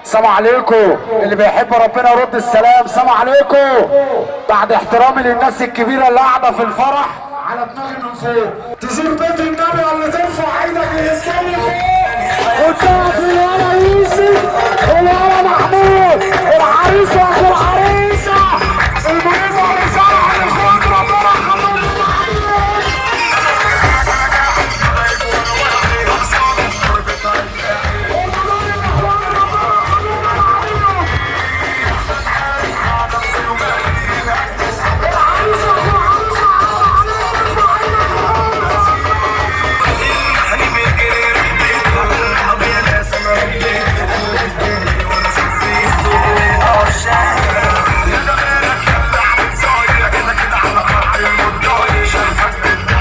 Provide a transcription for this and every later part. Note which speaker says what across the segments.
Speaker 1: السلام عليكم. اللي بيحب ربنا يرد السلام. السلام عليكم. بعد احترامي للناس الكبيره اللي قاعده في الفرح على دماغي من فوق، تزور بيت النبي اللي ترفع ايدك للاسلام فوق وتقف الولا يوسف والولا محمود العريس واخو العريسه المنيفه اللي شرح الاخوات ربنا يخليهم.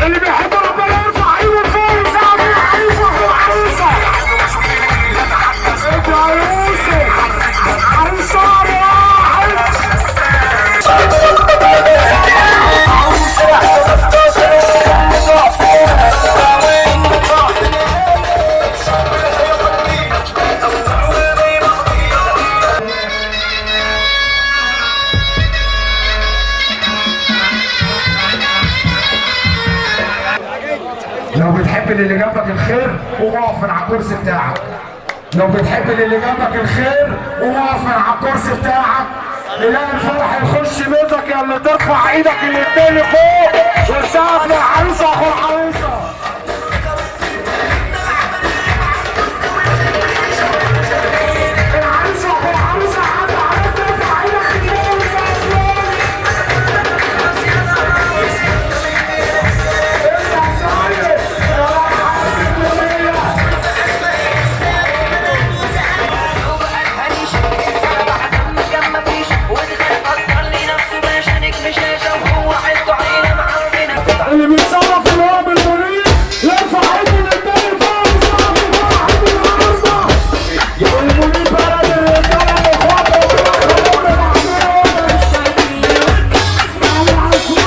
Speaker 1: اللي بيحب ربنا يرفع ايده لفوق ويساعد العريس واخو العريسه. انت يا يوسف عريس شهر لو بتحب اللي جنبك الخير قوم اقف من على الكرسي بتاعك. لو بتحب اللي جنبك الخير قوم اقف من على الكرسي بتاعك. إله الفرح يخش بيتك يا اللي ترفع ايدك الاتنين لفوق وتسقف للعروسه واخو العروسه. العروس واخو العروسه حد عليك ترفع ايدك الاتنين وتسقف لهم. اللي بيتصرف الوهاب المنير يرفع ايده للتاني فوق ويصرف الفرح عند النهارده. يا المنير بلد الرجاله واخواته وخلونا محمود. اسمعوا على الصوت.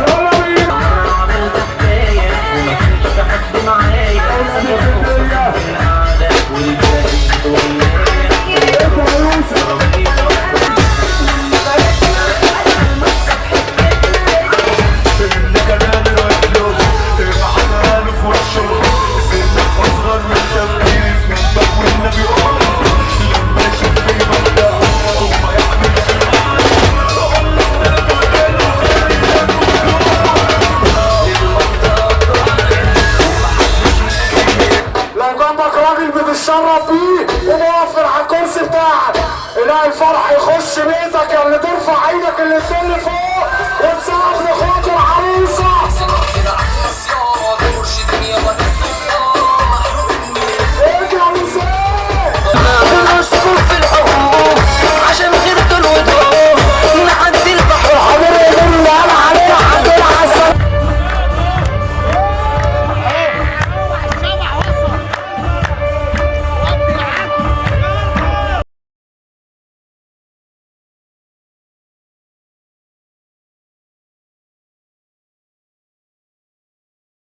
Speaker 1: يلا بينا. بتتشرف بيه وموفر على الكرسي بتاعك. إله الفرح يخش بيتك يا اللي ترفع ايدك الاتنين لفوق وتسقف لاخوك العروس.